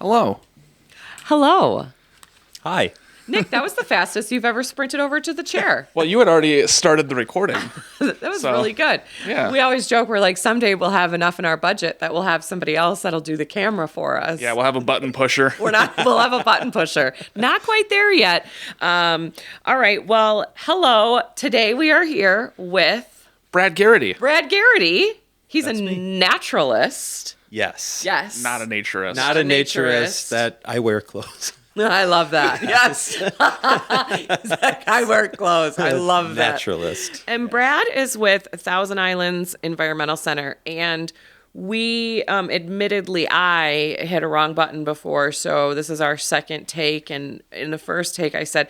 Hello. Hello. Hi. Nick, that was the fastest you've ever sprinted over to the chair. Well, you had already started the recording. That was really good. Yeah. We always joke, we're like, someday we'll have enough in our budget that we'll have somebody else that'll do the camera for us. Yeah, we'll have a button pusher. We'll have a button pusher. Not quite there yet. All right. Well, hello. Today we are here with Brad Garrity. Brad Garrity. He's That's a me. naturalist. Yes. Yes. Not a naturist. Not a naturist. naturist that I wear clothes. I love that. Yes. He's like, I wear clothes. I love that. Naturalist. And Brad is with Thousand Islands Environmental Center. And we, admittedly, I hit a wrong button before. So this is our second take. And in the first take, I said,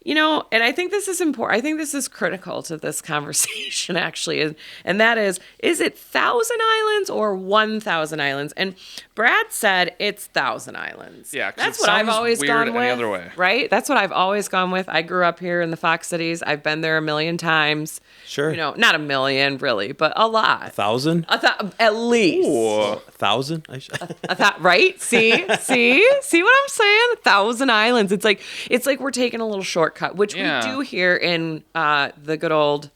and I think this is important. I think this is critical to this conversation, actually. And that is it 1,000 islands or 1,000 islands? And Brad said it's 1,000 islands. Yeah, 'cause that's it what I've sounds always weird gone any with. other way. Right? That's what I've always gone with. I grew up here in the Fox Cities. I've been there a million times. Sure. Not a million, really, but a lot. 1,000? At least. Ooh. 1,000? Right? See what I'm saying? 1,000 islands. It's like we're taking a little shortcut, which Yeah. we do here in the good old,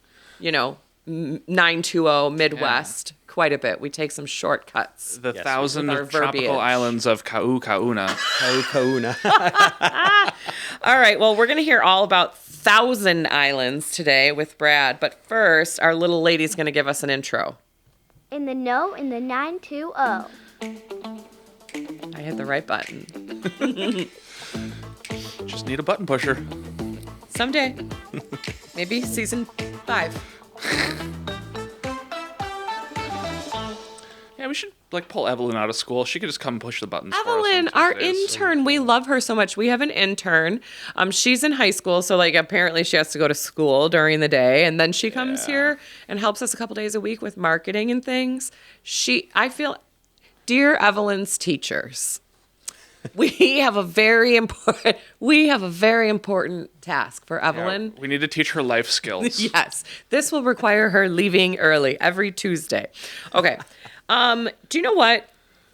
920 Midwest quite a bit. We take some shortcuts. The Yes, 1,000 with our tropical verbiage. islands of Kaukauna. Kaukauna. All right. Well, we're going to hear all about 1,000 islands today with Brad. But first, our little lady's going to give us an intro. In the know in the 920. I hit the right button. Just need a button pusher. Someday. Maybe season 5. Yeah, we should pull Evelyn out of school. She could just come and push the buttons for us on Evelyn, our Tuesdays. intern, we love her so much. We have an intern. She's in high school, so apparently she has to go to school during the day, and then she comes here and helps us a couple days a week with marketing and things. Dear Evelyn's teachers, we have a very important task for Yeah, Evelyn. we need to teach her life skills. Yes, this will require her leaving early every Tuesday. Okay. Do you know what?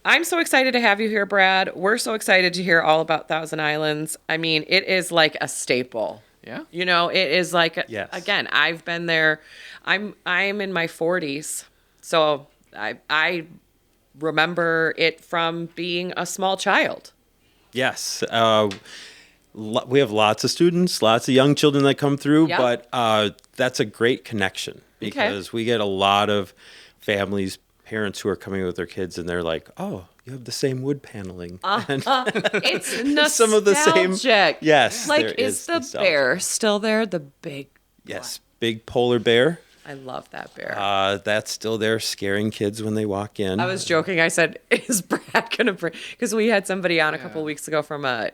I'm so excited to have you here, Brad. We're so excited to hear all about Thousand Islands. I mean, it is like a staple. Yeah. It is like, Yes. Again, I've been there. I'm in my 40s. So I remember it from being a small child. Yes. We have lots of students, lots of young children that come through, Yep. but that's a great connection because we get a lot of families, parents who are coming with their kids, and they're like, "Oh, you have the same wood paneling." And It's nostalgic. some of the same. Yes. there is the nostalgia. bear still there? The big Yes. Big polar bear. I love that bear. That's still there scaring kids when they walk in. I was joking. I said, "Is Brad gonna bring?" Because we had somebody on a couple weeks ago from an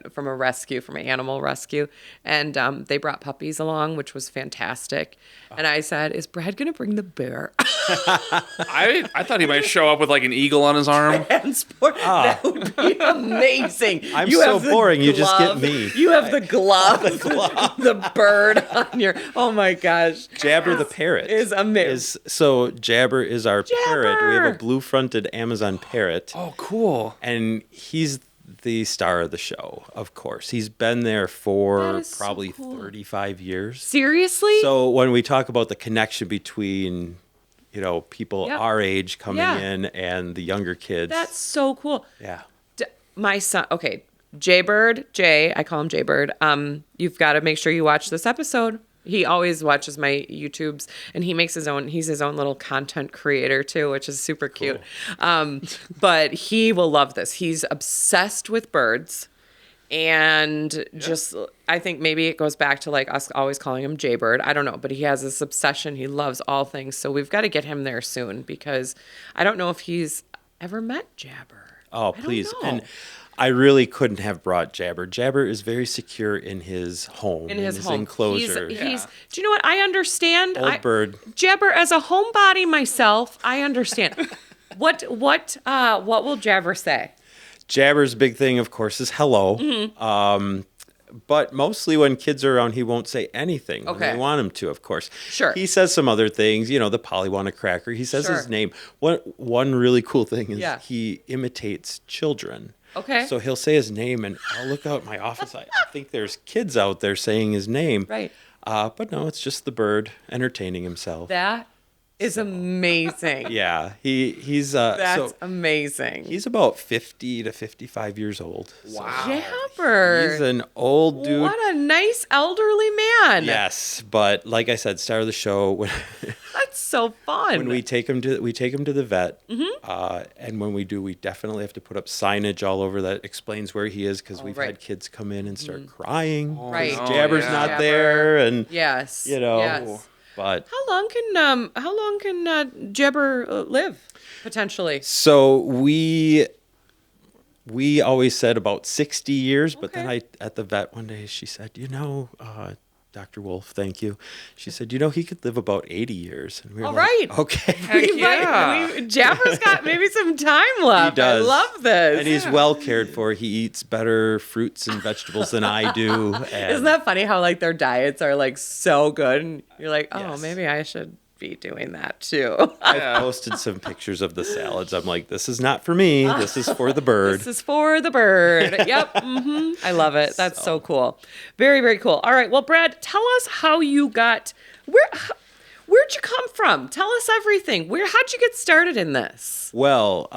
animal rescue, and they brought puppies along, which was fantastic. And I said, "Is Brad gonna bring the bear?" I thought he might show up with an eagle on his arm. Transport. That would be amazing. I'm You so have the boring, you just get glove. me. You have the glove, the bird on your. Oh my gosh, Jabber the parrot is amazing. so Jabber is our parrot. We have Jabber! a blue-fronted Amazon parrot, Oh, cool. and he's the star of the show. Of course, he's been there for That is so probably cool. 35 years. Seriously? So when we talk about the connection between, people Yep. our age coming Yeah. in and the younger kids, That's so cool. yeah. My son, okay, Jay, I call him Jaybird. You've got to make sure you watch this episode. He always watches my YouTubes, and he's his own little content creator too, which is super cute. But he will love this. He's obsessed with birds, and I think maybe it goes back to us always calling him Jaybird. I don't know, but he has this obsession. He loves all things. So we've got to get him there soon because I don't know if he's ever met Jabber. Oh, I don't please. know. And I really couldn't have brought Jabber. Jabber is very secure in his home, In his home enclosure. He's. Do you know what? I understand. Old bird. Jabber, as a homebody myself, I understand. What will Jabber say? Jabber's big thing, of course, is hello. Mm-hmm. but mostly when kids are around, he won't say anything. When Okay. they want him to, of course. Sure. He says some other things, the Pollywonka cracker. He says Sure. his name. One really cool thing is Yeah. he imitates children. Okay. So he'll say his name, and I'll look out my office. I think there's kids out there saying his name. Right. But no, it's just the bird entertaining himself. That is amazing. Yeah, he's That's amazing. he's about 50 to 55 years old. So Jabber. he's an old dude. What a nice elderly man. Yes, but like I said, star of the show when That's so fun. when we take him to the vet, Mm-hmm. and when we do, we definitely have to put up signage all over that explains where he is because we've right. had kids come in and start crying. Right. because Jabber's yeah. not Jabber. there, and Yes. Yes. But How long can Jabber live potentially? so we always said about 60 years, but then Okay. at the vet one day, she said, Dr. Wolf, thank you. She said, he could live about 80 years. And we were All like, right. okay. Jabber's got maybe some time left. He does. I love this. And he's well cared for. He eats better fruits and vegetables than I do. And Isn't that funny how like their diets are like so good and you're like, oh, Yes. maybe I should be doing that too. I've posted some pictures of the salads. I'm like, this is not for me. This is for the bird. This is for the bird. Yep. I love it. That's so cool. Very, very cool. All right. Well, Brad, tell us how you got where'd you come from? Tell us everything. How'd you get started in this? Well,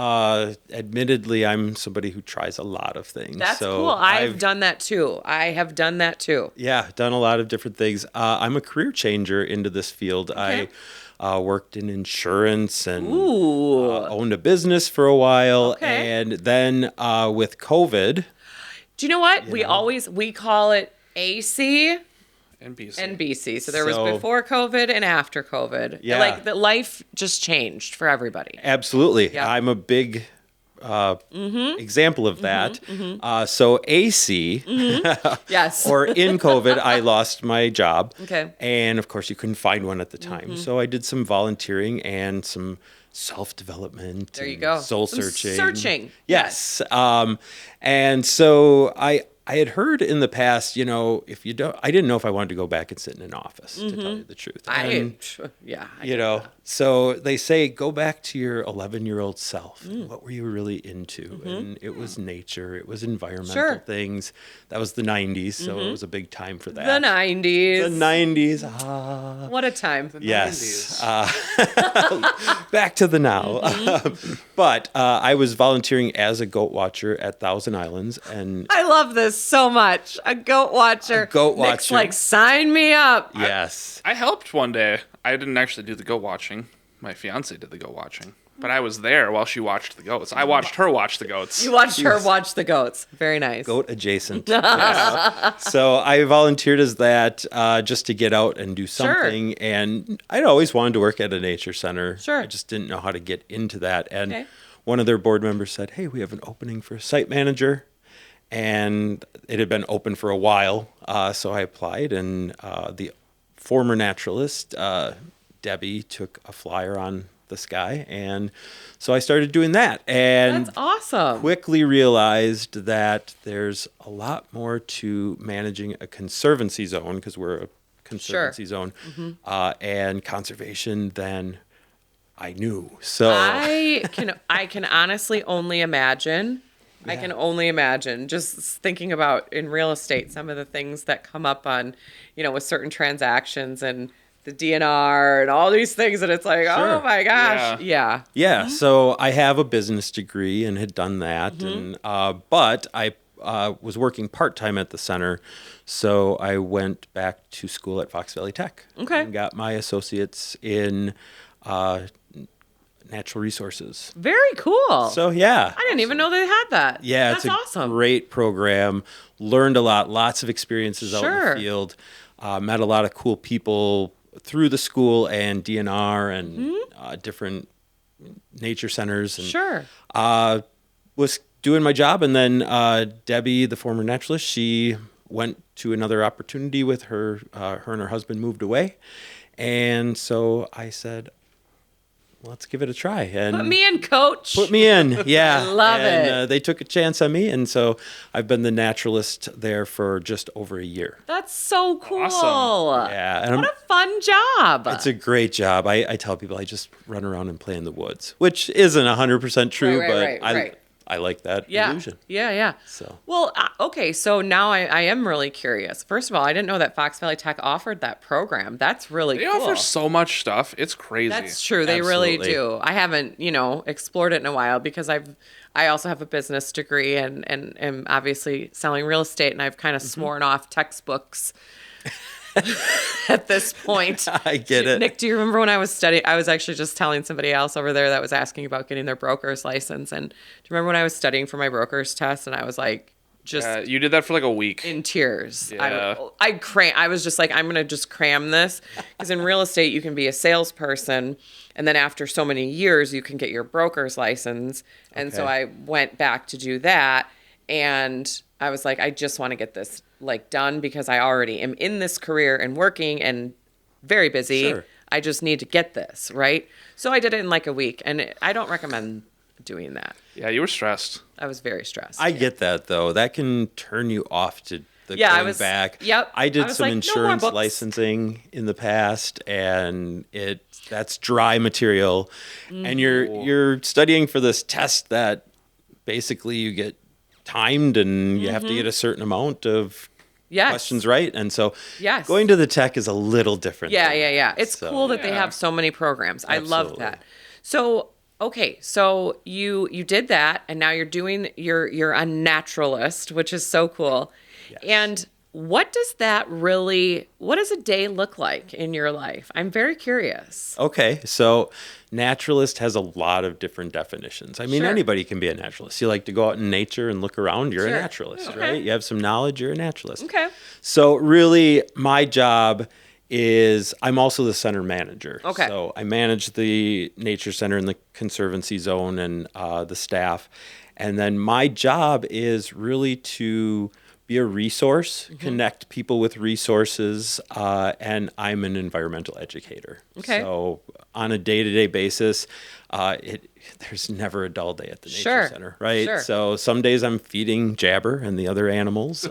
admittedly, I'm somebody who tries a lot of things. That's so cool. I've done that too. I have done that too. Yeah, done a lot of different things. I'm a career changer into this field. Okay. I worked in insurance and Ooh. owned a business for a while. Okay. And then with COVID, Do you know what? We call it AC NBC. and BC. So there was So- before COVID and after COVID. Yeah. Like the life just changed for everybody. absolutely, Yeah. I'm a big example of that. So AC, Yes. or in COVID, I lost my job. Okay. And of course, you couldn't find one at the time. So I did some volunteering and some self-development. There you and go. Soul Some searching. searching. Yes. And so I had heard in the past, if you don't, I didn't know if I wanted to go back and sit in an office, to tell you the truth. And, so they say, go back to your 11-year-old self. And what were you really into? And it was nature. It was environmental Sure. things. That was the 90s. So it was a big time for that. The 90s. The 90s. What a time. Yes. Back to the now. But I was volunteering as a goat watcher at Thousand Islands. And I love this so much. A goat watcher. A goat Nick's watcher. like, sign me up. yes. I helped one day. I didn't actually do the goat watching. My fiance did the goat watching. But I was there while she watched the goats. I watched her watch the goats. You watched her watch the goats. Very nice. Goat adjacent. Yes. So I volunteered as that just to get out and do something. And I'd always wanted to work at a nature center. Sure. I just didn't know how to get into that. And Okay. one of their board members said, hey, we have an opening for a site manager. And it had been open for a while. So I applied, and the former naturalist, Debbie, took a flyer on this guy. And so I started doing that. And That's awesome. quickly realized that there's a lot more to managing a conservancy zone, because we're a conservancy zone, and conservation than I knew. So I can honestly only imagine. I can only imagine just thinking about in real estate some of the things that come up on, with certain transactions and the DNR and all these things, and it's like, Sure. oh my gosh, yeah. yeah, so I have a business degree and had done that, and but I was working part-time at the center, so I went back to school at Fox Valley Tech. Okay. And got my associates in natural resources. Very cool. So yeah. I didn't even know they had that. Yeah, That's it's a awesome. great program. Learned a lot, lots of experiences out in Sure. the field. Met a lot of cool people through the school and DNR and different nature centers. And, Sure. was doing my job, and then Debbie, the former naturalist, she went to another opportunity with her. Her and her husband moved away, and so I said, let's give it a try. And Put me in, coach. Put me in. Yeah. I love it. They took a chance on me. And so I've been the naturalist there for just over a year. That's so cool. Awesome. Yeah. And What a fun job. it's a great job. I tell people I just run around and play in the woods, which isn't 100% true, Right. I like that Yeah. illusion. Yeah. So. Well, okay. So now I am really curious. First of all, I didn't know that Fox Valley Tech offered that program. That's really They cool. offer so much stuff. It's crazy. That's true. They really Absolutely. do. I haven't, explored it in a while because I also have a business degree and am obviously selling real estate, and I've kind of sworn off textbooks at this point. I get it. Nick, do you remember when I was studying? I was actually just telling somebody else over there that was asking about getting their broker's license. And do you remember when I was studying for my broker's test and I was like, just you did that for like a week. in tears. Yeah. I was just like, I'm going to just cram this. Because in real estate, you can be a salesperson. And then after so many years, you can get your broker's license. And so Okay. I went back to do that. And I was like, I just want to get this done because I already am in this career and working and very busy. Sure. I just need to get this, right? So I did it in like a week. And I don't recommend doing that. Yeah, you were stressed. I was very stressed. I get that, though. That can turn you off to the Yeah, I going was- back. yep. I I did was some like, no more insurance books. licensing in the past, and that's dry material. Mm-hmm. And you're studying for this test that basically you get timed, and you have to get a certain amount of Yes. questions right. And so Yes. going to the tech is a little different. Yeah, than yeah. that. It's So, cool that they yeah. have so many programs. I love Absolutely. that. So, okay, so you did that, and now you're a naturalist, which is so cool. Yes. And what does a day look like in your life? I'm very curious. Okay, so naturalist has a lot of different definitions. I mean, Sure. anybody can be a naturalist. You like to go out in nature and look around, you're Sure. a naturalist, Okay. right? You have some knowledge, you're a naturalist. Okay. So really, my job is I'm also the center manager. Okay. So I manage the nature center and the conservancy zone and the staff. And then my job is really to be a resource, Mm-hmm. connect people with resources, and I'm an environmental educator. Okay. So on a day-to-day basis, there's never a dull day at the nature Sure. center, right? Sure. So some days I'm feeding Jabber and the other animals.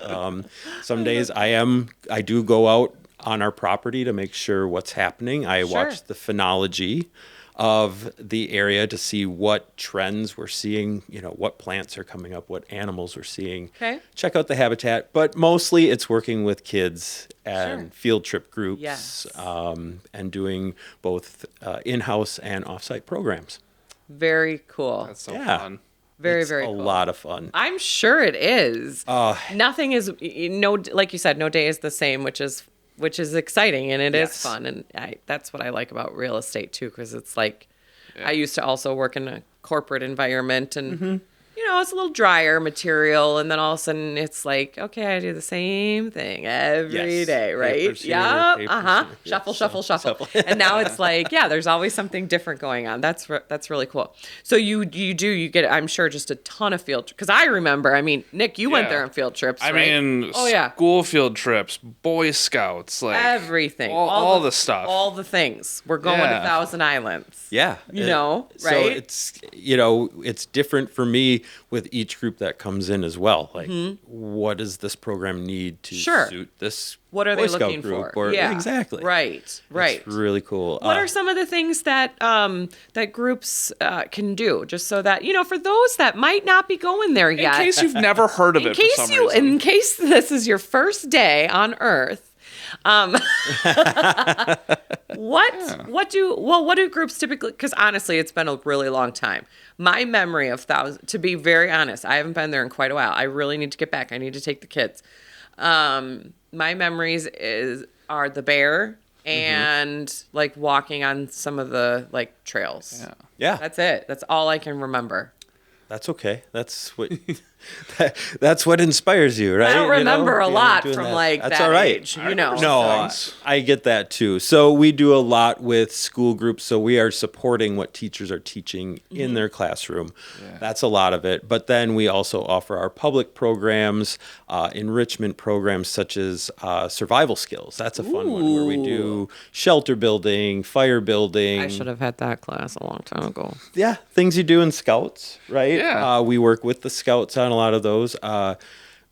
Some days I do go out on our property to make sure what's happening. I Sure. watch the phenology of the area to see what trends we're seeing, what plants are coming up, what animals we're seeing. Okay. Check out the habitat, but mostly it's working with kids and Sure. field trip groups, Yes. and doing both in-house and off-site programs. Very cool. That's so Yeah. fun. Very, It's very a cool. lot of fun. I'm sure it is. Nothing is like you said, no day is the same, which is exciting and it is Yes. fun, and that's what I like about real estate too, because it's like I used to also work in a corporate environment, and it's a little drier material, and then all of a sudden it's like, okay, I do the same thing every Yes. day, right? Papers here, Yeah, papers uh-huh. here. Shuffle, Yeah, shuffle, so- shuffle, and now it's like, yeah, there's always something different going on. That's really cool. So you get, I'm sure, just a ton of field, because I remember, Nick, you went Yeah. there on field trips, I right? mean, Oh, yeah. school field trips, Boy Scouts, like Everything, all the stuff. all the things. We're going to Yeah. Thousand Islands. Yeah. Right? So it's different for me with each group that comes in as well. Like, what does this program need to Mm-hmm. Sure. suit this What are Boy they Scout looking group? for? Or, Yeah, exactly. Right. It's really cool. What are some of the things that that groups can do, just so that for those that might not be going there in yet, case you've never heard of it for some reason. in case this is your first day on Earth, what do groups typically? Because honestly, it's been a really long time. My memory of to be very honest, I haven't been there in quite a while. I really need to get back. I need to take the kids. My memories are the bear and like walking on some of the trails. Yeah. Yeah. That's it. That's all I can remember. That's okay. That's what That's what inspires you, right? I don't remember a lot doing from that. like That's that all right. age, No, I get that too. So we do a lot with school groups. So we are supporting what teachers are teaching in their classroom. Yeah. That's a lot of it. But then we also offer our public programs, enrichment programs such as survival skills. That's a fun one where we do shelter building, fire building. I should have had that class a long time ago. Yeah, things you do in Scouts, right? Yeah. We work with the Scouts on a lot of those.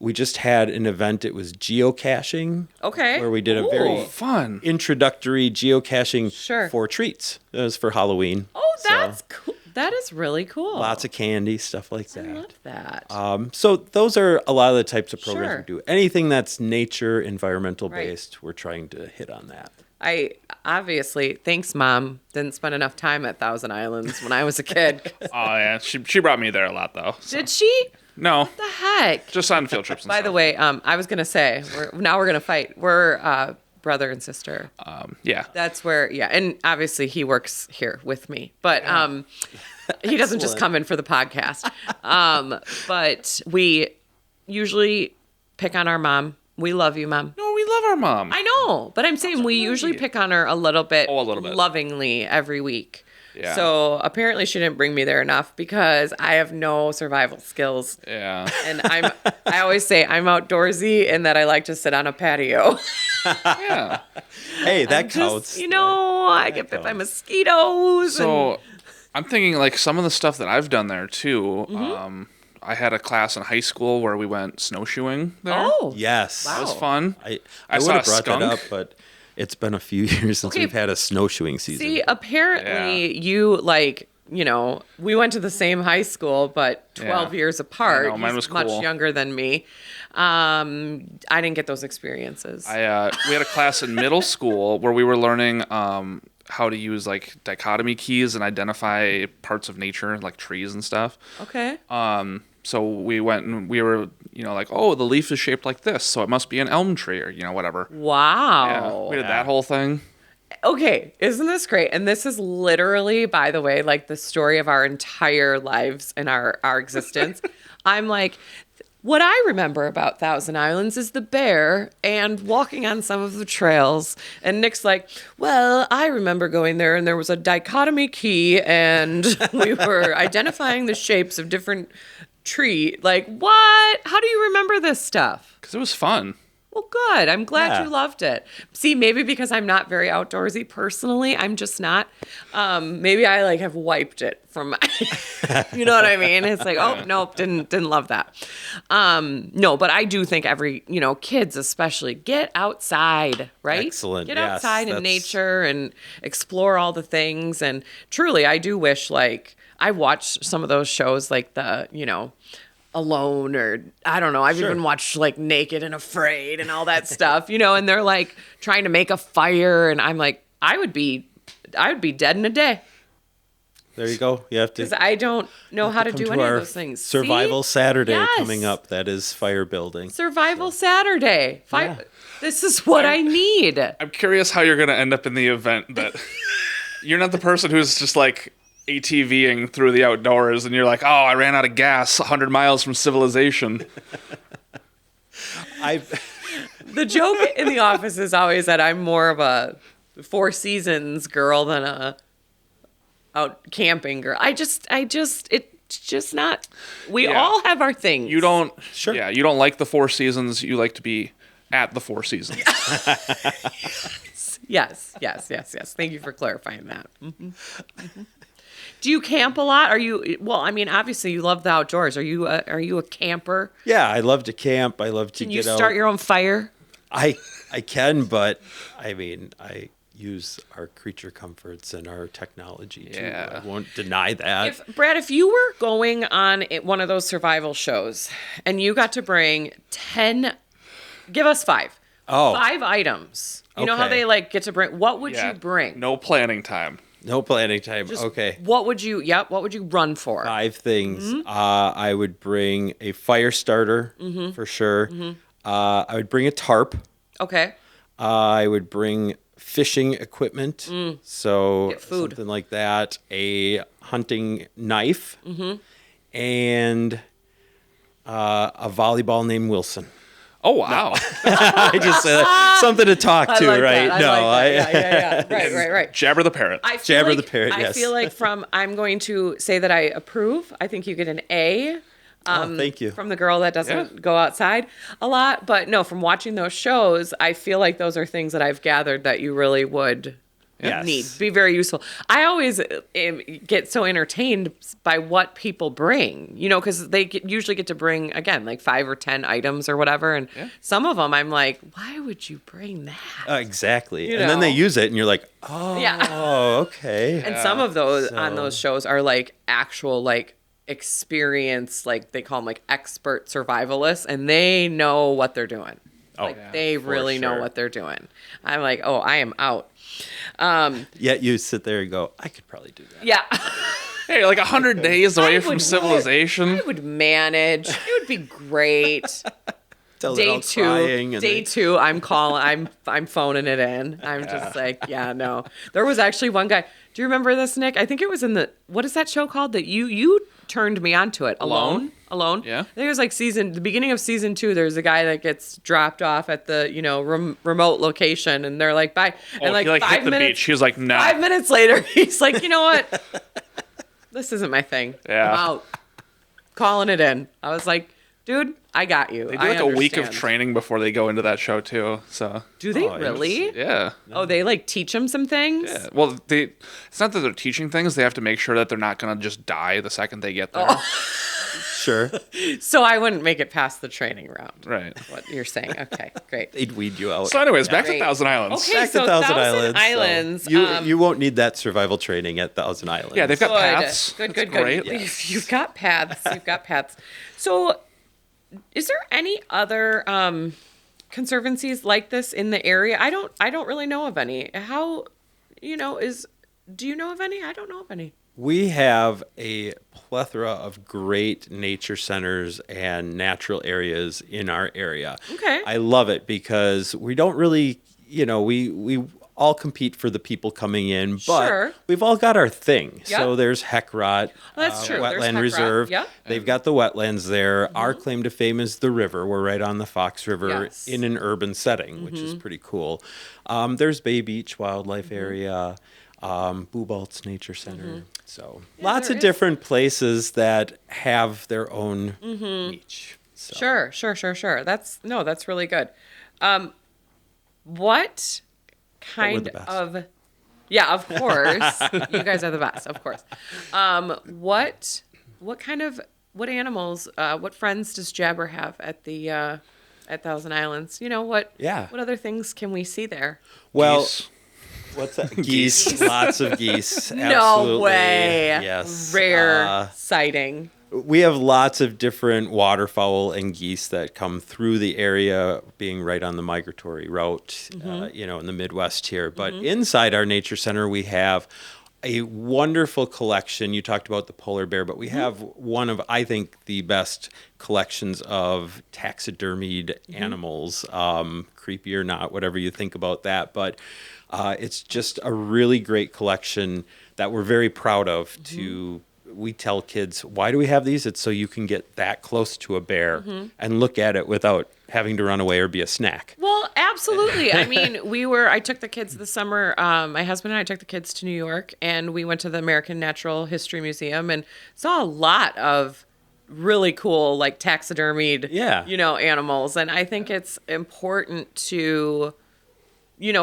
We just had an event. It was geocaching. Okay. Where we did a very fun introductory geocaching Sure. for treats. It was for Halloween. Oh, that's cool. That is really cool. Lots of candy, stuff like that. I love that. So those are a lot of the types of programs Sure. we do. Anything that's nature, environmental Right. based, we're trying to hit on that. I obviously, thanks, Mom, didn't spend enough time at Thousand Islands when I was a kid. Oh yeah, she brought me there a lot though. So. Did she? No, The heck? just on field trips. And By stuff. the way, I was gonna say we're gonna fight. We're brother and sister. Yeah. That's where, yeah, and obviously he works here with me, but he doesn't just Excellent. come in for the podcast. But we usually pick on our mom. We love you, Mom. No, we love our mom. I know, but I'm saying we usually pick on her a little bit, Oh, a little bit. lovingly every week. Yeah. So apparently she didn't bring me there enough because I have no survival skills. Yeah. And I always say I'm outdoorsy and that I like to sit on a patio. Yeah. Hey, that Just, counts. I get bit by mosquitoes. So I'm thinking like some of the stuff that I've done there too. Mm-hmm. I had a class in high school where we went snowshoeing there. oh, Yes. That was Wow. fun. I I would saw have a brought that skunk. up, but it's been a few years since Okay. we've had a snowshoeing season. see, apparently you we went to the same high school, but 12 Yeah. years apart. I know, mine He's was much cool. younger than me. I didn't get those experiences. We had a class in middle school where we were learning how to use like dichotomy keys and identify parts of nature like trees and stuff. okay. So we went and we were, like, oh, the leaf is shaped like this, so it must be an elm tree or, whatever. Wow. Yeah, we did that whole thing. Okay, isn't this great? And this is literally, by the way, like the story of our entire lives and our existence. I'm like, what I remember about Thousand Islands is the bear and walking on some of the trails. And Nick's like, well, I remember going there and there was a dichotomy key and we were identifying the shapes of different tree. Like, what? How do you remember this stuff? Because it was fun. Well, good. I'm glad Yeah. you loved it. See, maybe because I'm not very outdoorsy personally, I'm just not. Maybe I have wiped it from my, you know what I mean? It's like, oh, nope, didn't love that. No, but I do think every, kids especially, get outside, right? Excellent, Get yes, outside in that's- nature and explore all the things. And truly, I do wish I watched some of those shows like the, Alone, or I don't know. I've Sure. even watched Naked and Afraid and all that stuff, and they're trying to make a fire, and I'm like, I would be dead in a day There you go. You have to because I don't know how to come do to any of our those things. Survival See? Saturday Yes. coming up. That is fire building. Survival Saturday. Yeah. This is what I need. I'm curious how you're going to end up in the event that you're not the person who's just ATVing through the outdoors and you're like, oh, I ran out of gas 100 miles from civilization. The joke in the office is always that I'm more of a Four Seasons girl than a out camping girl. It's just not. We Yeah. all have our things. You don't, Sure. Yeah, you don't like the Four Seasons. You like to be at the Four Seasons. Yes. Thank you for clarifying that. Mhm. Do you camp a lot? Are you? Well, I mean, obviously you love the outdoors. Are you a camper? Yeah, I love to camp. I love to Can get you out. start your own fire? I can, but I use our creature comforts and our technology too. Yeah. I won't deny that. If you were going on one of those survival shows and you got to bring 10, give us 5. Oh. 5 items. You know how Okay. they get to bring, what would you bring? No planning time. No planning time. Just Okay. What would you run for? 5 things. Mm-hmm. I would bring a fire starter for sure. Mm-hmm. I would bring a tarp. Okay. I would bring fishing equipment. So Mm. Get food. something like that. A hunting knife. Mm-hmm. And A volleyball named Wilson. Oh, wow. I just something to talk to, like right? that. No, I like that. Yeah. Right. Jabber the parrot. I feel Jabber like, the parrot, yes. I feel like I'm going to say that I approve. I think you get an A. Thank you. From the girl that doesn't go outside a lot. But no, from watching those shows, I feel like those are things that I've gathered that you really would Yes. need. Be very useful. I always get so entertained by what people bring, because they usually get to bring, again, like 5 or 10 items or whatever. And some of them I'm like, why would you bring that? Exactly. You And then they know? use it and you're like, oh, Yeah. okay. And some of those on those shows are like actual like experience, like they call them like expert survivalists, and they know what they're doing. They really know what they're doing. I'm like, oh, I am out. Yet you sit there and go, I could probably do that. Yeah. Hey, like 100 days away from civilization. I would manage. It would be great. Day two, I'm calling. I'm phoning it in. I'm just like, yeah, no. There was actually one guy. Do you remember this, Nick? I think it was in what is that show called that you turned me onto it? Alone. Yeah. I think it was like the beginning of season 2. There's a guy that gets dropped off at the remote location, and they're like, bye. And like, he 5 hit the minutes. beach. He was like, no. 5 minutes later, he's like, you know what? This isn't my thing. Yeah. I'm out. Calling it in. I was like, dude, I got you. They do like a week of training before they go into that show too. So do they really? Yeah. Oh, they like teach them some things. Yeah. Well, it's not that they're teaching things. They have to make sure that they're not gonna just die the second they get there. Sure. So I wouldn't make it past the training round. Right. What you're saying? Okay, great. They'd weed you out. So, anyways, back Great. to Thousand Islands. Okay, Back so to Thousand Thousand Islands. Islands. So you won't need that survival training at Thousand Islands. Yeah, they've got Good. paths. Good. That's great. You've got paths. You've got paths. So, is there any other conservancies like this in the area? I don't really know of any. How, do you know of any? I don't know of any. We have a plethora of great nature centers and natural areas in our area. Okay. I love it because we don't really, we all compete for the people coming in, but Sure. we've all got our thing. Yep. So there's Heckrot, That's true. There's Wetland Heckrot. Reserve. Yep. They've got the wetlands there. Our claim to fame is the river. We're right on the Fox River Yes. in an urban setting, which is pretty cool. There's Bay Beach Wildlife Area. Boobalt's Nature Center. So lots there of is. different places that have their own niche. So. Sure. That's really good. What kind the best. of yeah, of course. You guys are the best, of course. What animals, what friends does Jabber have at the at Thousand Islands? What other things can we see there? Well, Geese. what's that? Geese. Lots of geese. No Absolutely. way. Yes. Rare sighting. We have lots of different waterfowl and geese that come through the area, being right on the migratory route, in the Midwest here. But inside our nature center, we have a wonderful collection. You talked about the polar bear, but we have one of, I think, the best collections of taxidermied animals, creepy or not, whatever you think about that. But it's just a really great collection that we're very proud of we tell kids, why do we have these? It's so you can get that close to a bear and look at it without having to run away or be a snack. Well, absolutely. I mean, I took the kids this summer. My husband and I took the kids to New York, and we went to the American Natural History Museum and saw a lot of really cool, like taxidermied, animals. And I think it's important to,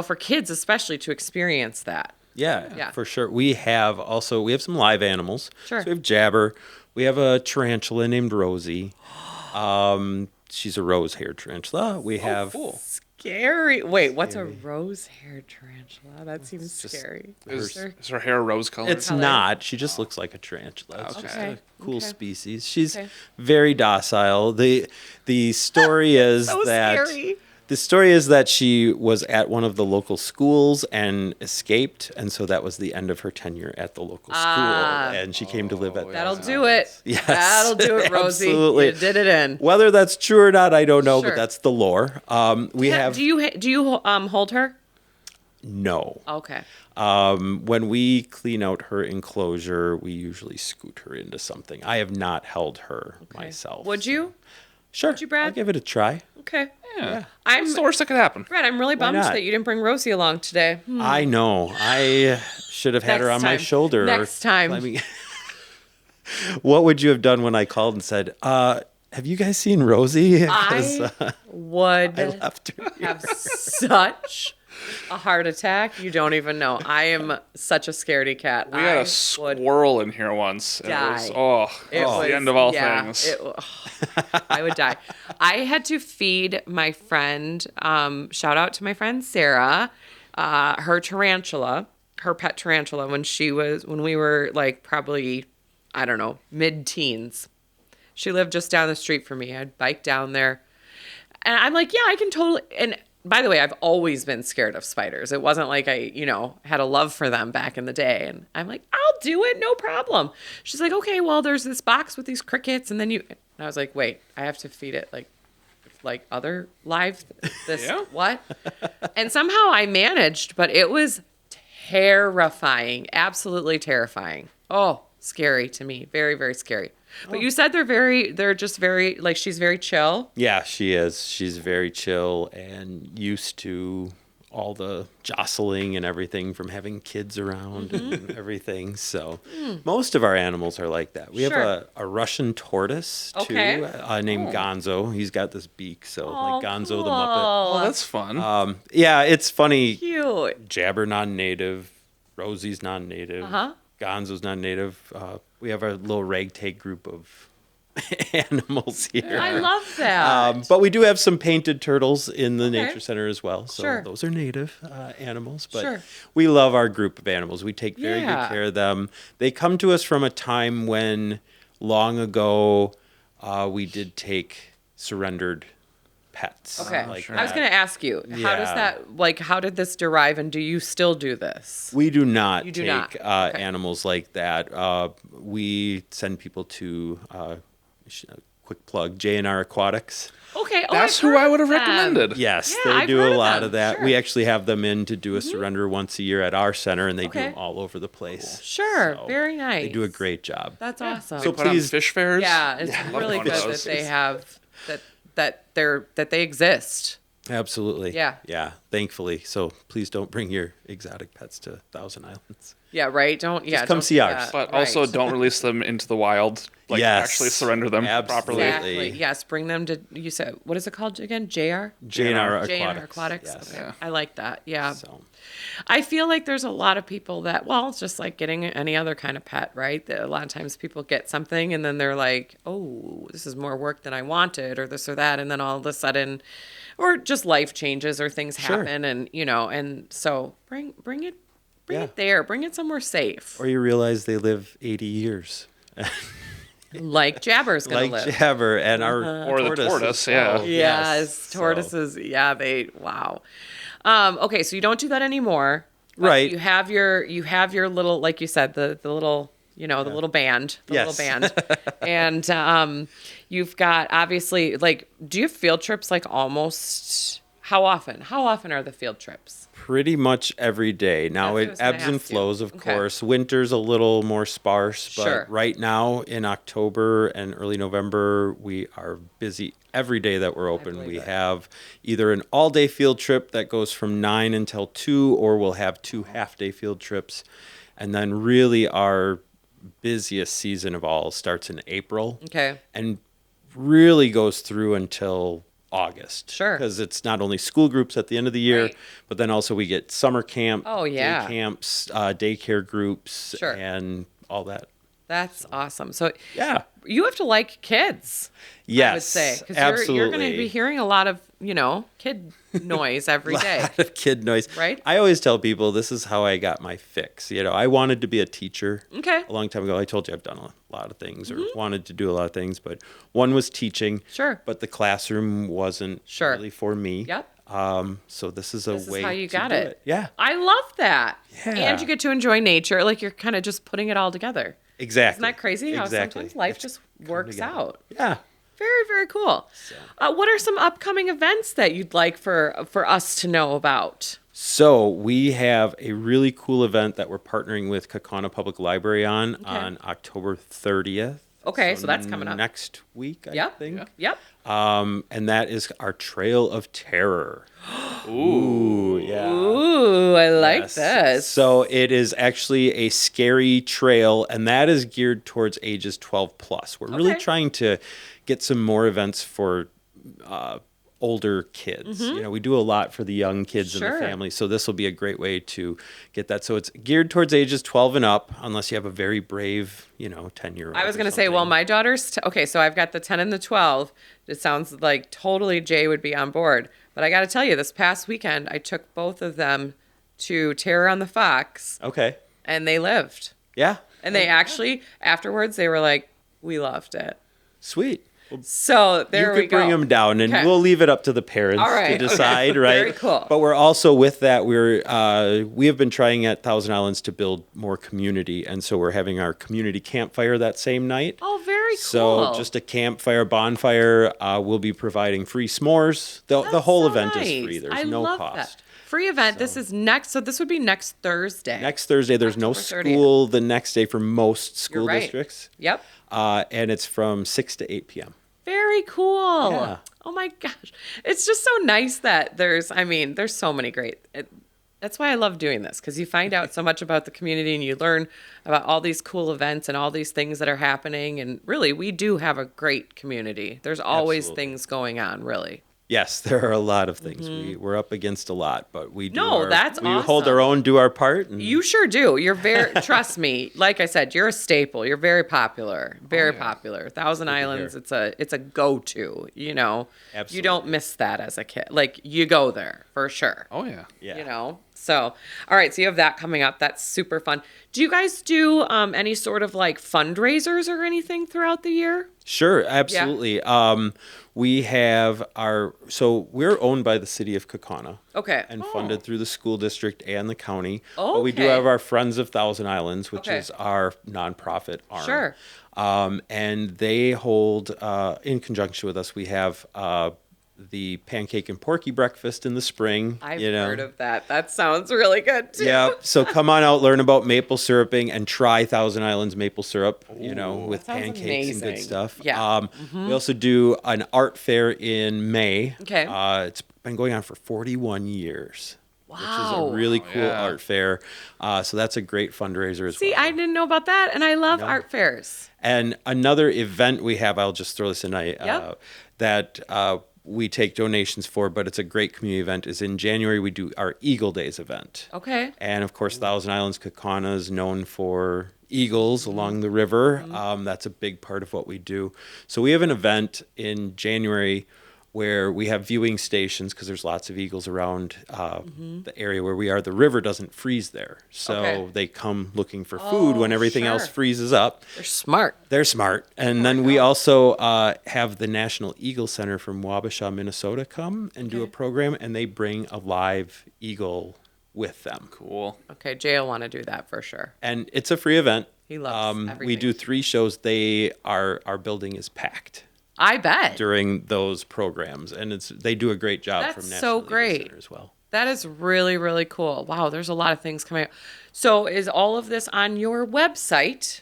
for kids especially, to experience that. Yeah, for sure. We have some live animals. Sure. So we have Jabber. We have a tarantula named Rosie. She's a rose-haired tarantula. We have Scary. Wait, what's a rose-haired tarantula? That seems scary. Is her hair rose colored? It's not. She just looks like a tarantula. It's just Okay. a cool species. She's very docile. The story is So that scary. the story is that she was at one of the local schools and escaped, and so that was the end of her tenure at the local school, and she came to live at That'll do it. Yes. That'll do it, Rosie. Absolutely. You did it in. Whether that's true or not, I don't know, Sure. but that's the lore. We have. Do you hold her? No. Okay. When we clean out her enclosure, we usually scoot her into something. I have not held her myself. Would you? Sure. Would you, Brad? I'll give it a try. Okay. Yeah. I'm What's the worst that could happen? Brad, I'm really bummed not? that you didn't bring Rosie along today. I know. I should have had her Next on my time. shoulder. Next time. climbing- What would you have done when I called and said, have you guys seen Rosie? 'Cause, I would I left her. have such a heart attack. You don't even know. I am such a scaredy cat. We had a squirrel in here once. And die. it was, the end of all things. I would die. I had to feed my friend, shout out to my friend Sarah, her tarantula, her pet tarantula when we were like probably, I don't know, mid-teens. She lived just down the street from me. I'd bike down there. And I'm like, yeah, I can totally. And by the way, I've always been scared of spiders. It wasn't like I, had a love for them back in the day. And I'm like, I'll do it. No problem. She's like, okay, well, there's this box with these crickets. And then and I was like, wait, I have to feed it like other live what? And somehow I managed, but it was terrifying. Absolutely terrifying. Oh, scary to me. Very, very scary. But you said they're just very, like, she's very chill. Yeah, she is. She's very chill and used to all the jostling and everything from having kids around and everything. So most of our animals are like that. We have a Russian tortoise, too, named Gonzo. He's got this beak, so like Gonzo cool. the Muppet. Oh, that's fun. Yeah, it's funny. Cute. Jabber non-native, Rosie's non-native, Gonzo's non-native. We have our little ragtag group of animals here. I love that. But we do have some painted turtles in the nature center as well. So those are native animals. But we love our group of animals. We take very good care of them. They come to us from a time when long ago we did take surrendered pets. Okay. Like I was going to ask you, how does that, how did this derive and do you still do this? We do not You do take not. animals like that. We send people to, quick plug, J&R Aquatics. Okay. Oh, That's I've who heard I would have of them. recommended. Yes, Yeah, they I've do heard a of lot them. of that. Sure. We actually have them in to do a surrender once a year at our center, and they do Okay. them all over the place. Sure. So Very nice. They do a great job. That's awesome. So Put on please- fish fairs. Yeah, it's love really one good of that those. they have that they exist. Absolutely. Yeah. Yeah, thankfully. So please don't bring your exotic pets to Thousand Islands. Yeah, right. Don't come don't see do ours. that. But Right. also don't release them into the wild. Like Yes. actually surrender them properly. Absolutely. Exactly. Yes, bring them to. You said what is it called again? JR. J&R J&R Aquatics. Aquatics. Yes. Okay. Yeah. I like that. Yeah. So I feel like there's a lot of people that, well, it's just like getting any other kind of pet, right? That a lot of times people get something and then they're like, oh, this is more work than I wanted, or this or that. And then all of a sudden, or just life changes or things happen. And, and so bring it there. Bring it somewhere safe. or you realize they live 80 years. Like Jabber's going Like to live. Jabber and our Or the tortoise tortoise, as yeah. well. Yes, tortoises. Yeah, wow. Okay, so you don't do that anymore. But Right. You have your little, like you said, the little, the little band, Yes. little band. And you've got obviously do you have field trips almost how often? How often are the field trips? Pretty much every day. Now That's what I it was gonna ebbs and ask you. flows, of Okay. course. Winter's a little more sparse, but Sure. right now in October and early November, we are busy every day that we're open. believe We it. have either an all-day field trip that goes from 9 until 2, or we'll have 2 half-day field trips. And then really our busiest season of all starts in April Okay. and really goes through until August. Sure. Because it's not only school groups at the end of the year, Right. but then also we get summer camp, Oh, yeah. day camps, daycare groups, Sure. and all that. That's awesome. So Yeah. you have to like kids. Yes. I would say because absolutely. you're going to be hearing a lot of kid noise every day. lot of kid noise. Right? I always tell people this is how I got my fix. I wanted to be a teacher. Okay. A long time ago. I told you I've done a lot of things or wanted to do a lot of things, but one was teaching. Sure. But the classroom wasn't Sure. really for me. Yep. So this is a This way is how you to got do it. Yeah. I love that. Yeah. And you get to enjoy nature. Like you're kind of just putting it all together. Exactly. Isn't that crazy how Exactly. sometimes life It's just come works together. out? Yeah. Very, very cool. What are some upcoming events that you'd like for us to know about? So we have a really cool event that we're partnering with Kaukauna Public Library on October 30th. Okay, so that's coming up. Next week, I think. Yep. And that is our Trail of Terror. Ooh, yeah. Ooh, I like this. So it is actually a scary trail, and that is geared towards ages 12 plus. We're really trying to get some more events for older kids. You know, we do a lot for the young kids in the family, so this will be a great way to get that. So it's geared towards ages 12 and up, unless you have a very brave, 10-year-old. I was going to say, well, my daughter's, okay, so I've got the 10 and the 12. It sounds like totally Jay would be on board. But I got to tell you, this past weekend, I took both of them to Terror on the Fox. Okay. And they lived. Yeah. And they actually, afterwards, they were like, we loved it. Sweet. So there we go. You could bring them down, and we'll leave it up to the parents to decide, right? Very cool. But we're also with that. We have been trying at Thousand Islands to build more community, and so we're having our community campfire that same night. Oh, very cool. So just a campfire, bonfire. We'll be providing free s'mores. The whole event is free. There's no cost. That. Free event. This is next. So this would be next Thursday. Next Thursday. There's no school the next day for most school districts. Yep. And it's from 6 to 8 p.m. Very cool. Yeah. Oh my gosh. It's just so nice that there's so many great. That's why I love doing this, because you find out so much about the community and you learn about all these cool events and all these things that are happening. And really, we do have a great community. There's always things going on, really. Yes, there are a lot of things. We're up against a lot, but we do. That's we awesome. hold our own, do our part. And you sure do. You're very. Trust me. Like I said, you're a staple. You're very popular. Very popular. Thousand Islands. It's a go-to. Absolutely. You don't miss that as a kid. Like, you go there for sure. Oh yeah. Yeah. So, all right. So you have that coming up. That's super fun. Do you guys do any sort of like fundraisers or anything throughout the year? Sure, absolutely. Yeah. We have we're owned by the city of Kaukauna. Okay. And funded through the school district and the county. Oh, but we do have our Friends of Thousand Islands, which is our nonprofit arm. Sure. And they hold, in conjunction with us, we have the pancake and porky breakfast in the spring. I've heard of that. That sounds really good too. Yeah. So come on out, learn about maple syruping, and try Thousand Islands maple syrup. With pancakes and good stuff. Yeah. We also do an art fair in May. Okay. It's been going on for 41 years. Wow. Which is a really cool art fair. So that's a great fundraiser as well. See, I didn't know about that, and I love art fairs. And another event we have, I'll just throw this in, that we take donations for, but it's a great community event, is in January we do our Eagle Days event. Okay. And of course, Thousand Islands Kaukauna is known for eagles along the river. That's a big part of what we do. So we have an event in January where we have viewing stations, because there's lots of eagles around the area where we are. The river doesn't freeze there. So they come looking for food when everything else freezes up. They're smart. And then we also have the National Eagle Center from Wabasha, Minnesota come and do a program, and they bring a live eagle with them. Cool. Okay, Jay will want to do that for sure. And it's a free event. He loves everything. We do 3 shows. Our building is packed. I bet. During those programs, and they do a great job from National Eagle Center as well. That is really, really cool. Wow, there's a lot of things coming up. So is all of this on your website?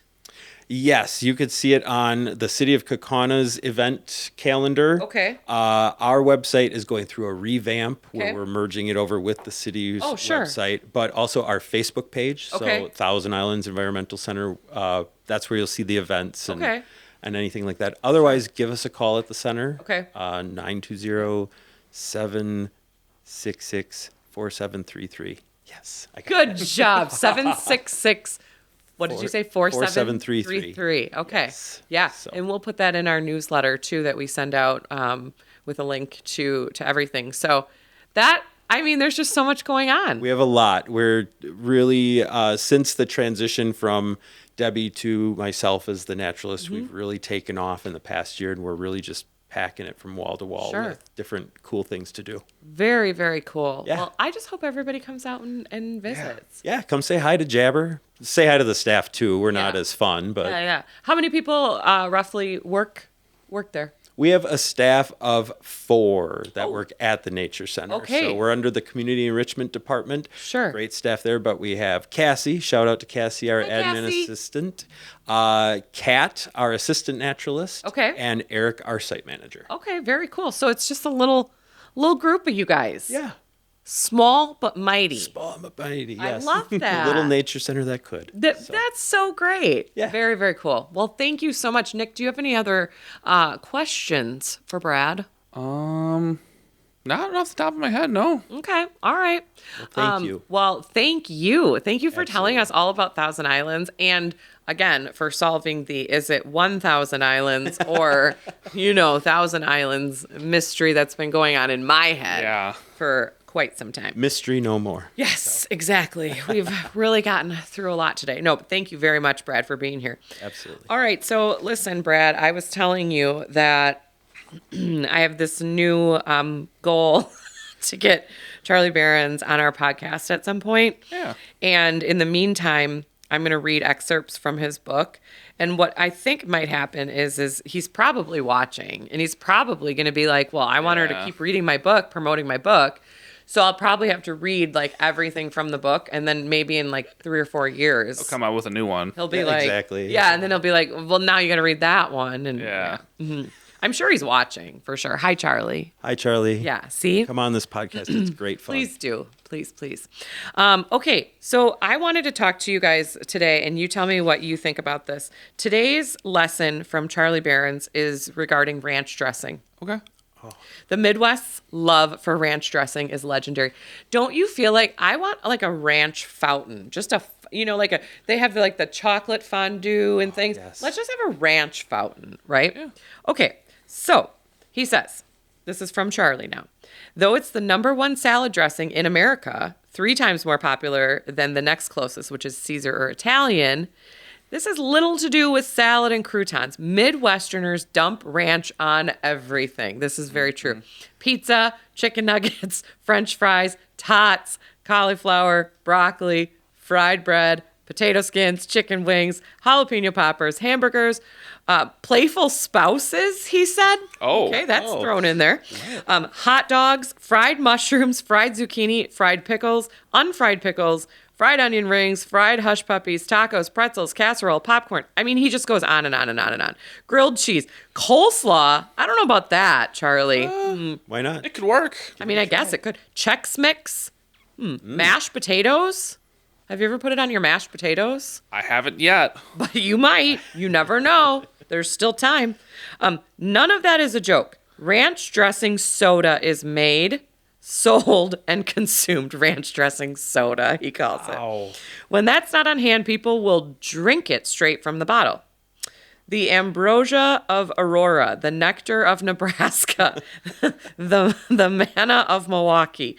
Yes, you could see it on the City of Kaukana's event calendar. Okay. Our website is going through a revamp where we're merging it over with the city's website, but also our Facebook page. So Thousand Islands Environmental Center, that's where you'll see the events and anything like that. Otherwise, give us a call at the center. 920-766-4733. Yes. Good job. 766. What did you say? 4733. Okay. Yes. Yeah. So. And we'll put that in our newsletter too that we send out with a link to everything. So there's just so much going on. We have a lot. We're really, since the transition from Debbie to myself as the naturalist, we've really taken off in the past year, and we're really just packing it from wall to wall with different cool things to do. Very, very cool. Yeah. Well, I just hope everybody comes out and visits. Yeah, come say hi to Jabber. Say hi to the staff too. We're not as fun, but yeah. How many people roughly work there? We have a staff of 4 that work at the Nature Center. Okay. So we're under the Community Enrichment Department. Sure. Great staff there, but we have Cassie. Shout out to Cassie, our admin Cassie. assistant. Kat, our assistant naturalist. Okay. And Eric, our site manager. Okay, very cool. So it's just a little group of you guys. Yeah. Small but mighty. Small but mighty, yes. I love that. A little nature center that could. That's so great. Yeah. Very, very cool. Well, thank you so much. Nick, do you have any other questions for Brad? Not off the top of my head, no. Okay. All right. Well, thank you. Well, thank you. Thank you for telling Absolutely. us all about Thousand Islands and again for solving the is it 1,000 islands or Thousand Islands mystery that's been going on in my head Yeah. for quite some time. Mystery no more. Yes, exactly. We've really gotten through a lot today. No, but thank you very much, Brad, for being here. Absolutely. All right. So listen, Brad, I was telling you that I have this new goal to get Charlie Barron's on our podcast at some point. Yeah. And in the meantime, I'm going to read excerpts from his book. And what I think might happen is he's probably watching and he's probably going to be like, well, I want her to keep reading my book, promoting my book. So I'll probably have to read like everything from the book. And then maybe in like 3 or 4 years, Come out with a new one. he'll be Yeah, like, exactly. yeah. And then he'll be like, well, now you got to read that one. And Yeah. I'm sure he's watching for sure. Hi, Charlie. Hi, Charlie. Yeah. See? Come on this podcast. It's great fun. Please do. Please, please. Okay. So I wanted to talk to you guys today, and you tell me what you think about this. Today's lesson from Charlie Barron's is regarding ranch dressing. Okay. The Midwest's love for ranch dressing is legendary. Don't you feel like I want like a ranch fountain? Just they have like the chocolate fondue and things. yes. Let's just have a ranch fountain, right? Yeah. Okay. So he says, this is from Charlie now. Though it's the #1 salad dressing in America, 3 times more popular than the next closest, which is Caesar or Italian, this has little to do with salad and croutons. Midwesterners dump ranch on everything. This is very true. Pizza, chicken nuggets, French fries, tots, cauliflower, broccoli, fried bread, potato skins, chicken wings, jalapeno poppers, hamburgers, playful spouses, he said. Oh. Okay, that's thrown in there. Hot dogs, fried mushrooms, fried zucchini, fried pickles, unfried pickles, fried onion rings, fried hush puppies, tacos, pretzels, casserole, popcorn. I mean, he just goes on and on and on and on. Grilled cheese, coleslaw. I don't know about that, Charlie. Why not? It could work. I mean, I guess it could. Chex Mix, mashed potatoes. Have you ever put it on your mashed potatoes? I haven't yet. But you might. You never know. There's still time. None of that is a joke. Ranch dressing soda is made, sold, and consumed. Ranch dressing soda, he calls it. When that's not on hand, people will drink it straight from the bottle. The ambrosia of Aurora, the nectar of Nebraska, the manna of Milwaukee.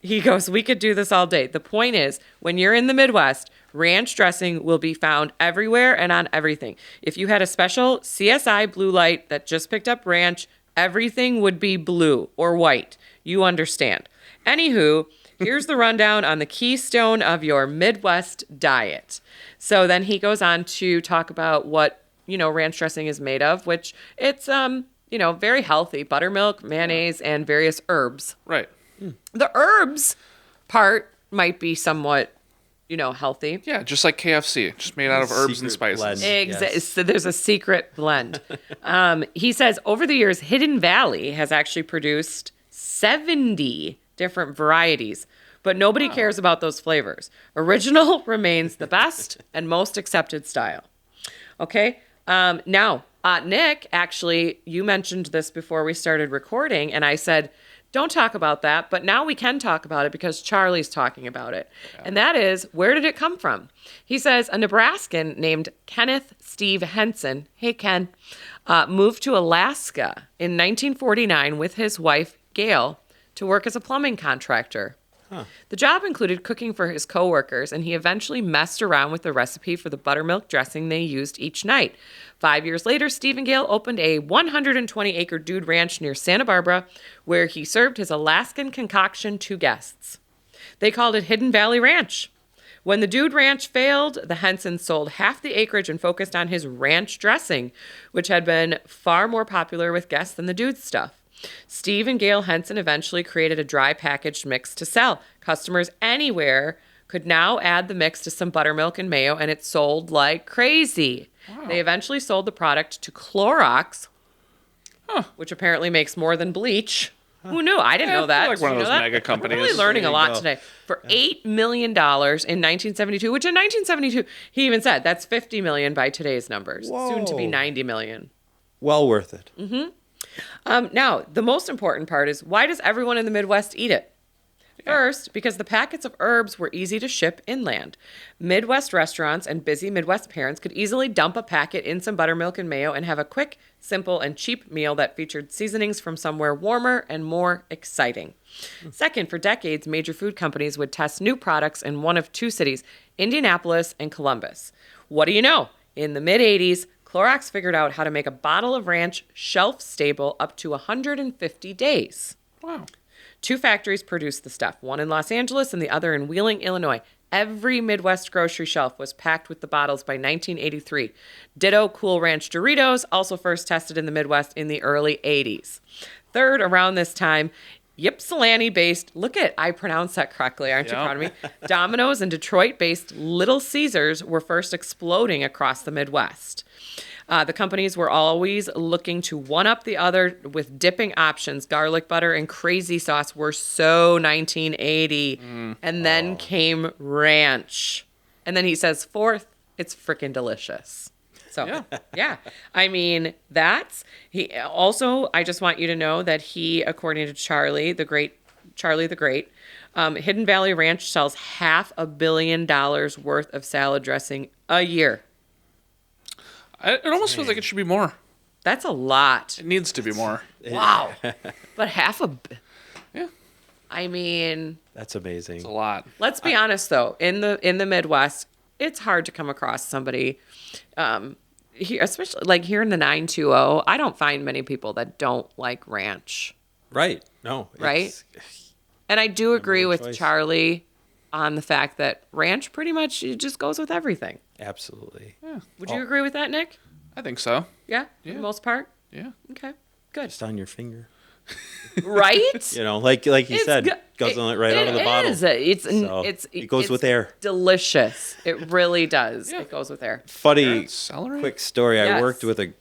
He goes, we could do this all day. The point is, when you're in the Midwest, ranch dressing will be found everywhere and on everything. If you had a special CSI blue light that just picked up ranch, everything would be blue or white. You understand. Anywho, here's the rundown on the keystone of your Midwest diet. So then he goes on to talk about what, ranch dressing is made of, which it's, very healthy. Buttermilk, mayonnaise, and various herbs. Right. The herbs part might be somewhat, healthy. Yeah, just like KFC, just made out of herbs and Secret spices. blend. Yes. So there's a secret blend. He says over the years, Hidden Valley has actually produced 70 different varieties, but nobody cares about those flavors. Original remains the best and most accepted style. Okay. Now, Nick, actually, you mentioned this before we started recording, and I said, don't talk about that, but now we can talk about it because Charlie's talking about it. Yeah. And that is, where did it come from? He says a Nebraskan named Kenneth Steve Henson, hey Ken, moved to Alaska in 1949 with his wife, Gail, to work as a plumbing contractor. The job included cooking for his coworkers, and he eventually messed around with the recipe for the buttermilk dressing they used each night. 5 years later, Steve and Gail opened a 120-acre dude ranch near Santa Barbara, where he served his Alaskan concoction to guests. They called it Hidden Valley Ranch. When the Dude Ranch failed, the Henson sold half the acreage and focused on his ranch dressing, which had been far more popular with guests than the Dude's stuff. Steve and Gail Henson eventually created a dry packaged mix to sell. Customers anywhere could now add the mix to some buttermilk and mayo, and it sold like crazy. Wow. They eventually sold the product to Clorox, which apparently makes more than bleach. Who knew? I didn't know that. Like one of those mega companies. We're really learning a lot today. For $8 million in 1972, which in 1972, he even said that's $50 million by today's numbers. Whoa. Soon to be $90 million. Well worth it. Now, the most important part is, why does everyone in the Midwest eat it? First, because the packets of herbs were easy to ship inland. Midwest restaurants and busy Midwest parents could easily dump a packet in some buttermilk and mayo and have a quick, simple, and cheap meal that featured seasonings from somewhere warmer and more exciting. Second, for decades, major food companies would test new products in one of two cities, Indianapolis and Columbus. What do you know? In the mid-'80s, Clorox figured out how to make a bottle of ranch shelf-stable up to 150 days. Wow. Two factories produced the stuff, one in Los Angeles and the other in Wheeling, Illinois. Every Midwest grocery shelf was packed with the bottles by 1983. Ditto Cool Ranch Doritos, also first tested in the Midwest in the early 80s. Third, around this time, Ypsilanti-based, I pronounced that correctly, aren't you proud of me? Domino's and Detroit-based Little Caesars were first exploding across the Midwest. The companies were always looking to one-up the other with dipping options. Garlic butter and crazy sauce were so 1980. And then came ranch. And then he says, fourth, it's freaking delicious. So, yeah. I mean, he also, I just want you to know that he, according to Charlie the Great, Hidden Valley Ranch sells $500 million worth of salad dressing a year. It almost feels like it should be more. That's a lot. It needs to be more. Wow. But Yeah. I mean, That's amazing. It's a lot. Let's be honest though, in the Midwest, it's hard to come across somebody here, especially like here in the 920, I don't find many people that don't like ranch. Right. No. Right? And I do agree with choice. Charlie on the fact that ranch pretty much it just goes with everything. Absolutely. Yeah. Would you agree with that, Nick? I think so. Yeah? For the most part? Yeah. Okay. Good. Just on your finger. Right? Like you said, go- goes on it right out of the bottle. It goes with air. Delicious. It really does. It goes with air. Funny, Celery? quick story. Yes. I worked with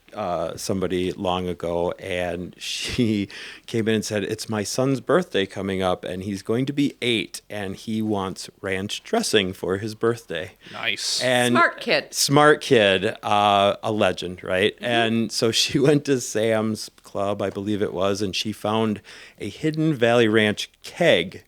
somebody long ago, and she came in and said, "It's my son's birthday coming up, and he's going to be 8, and he wants ranch dressing for his birthday." Nice. And Smart kid, a legend, right? And so she went to Sam's Club, I believe it was, and she found a Hidden Valley Ranch keg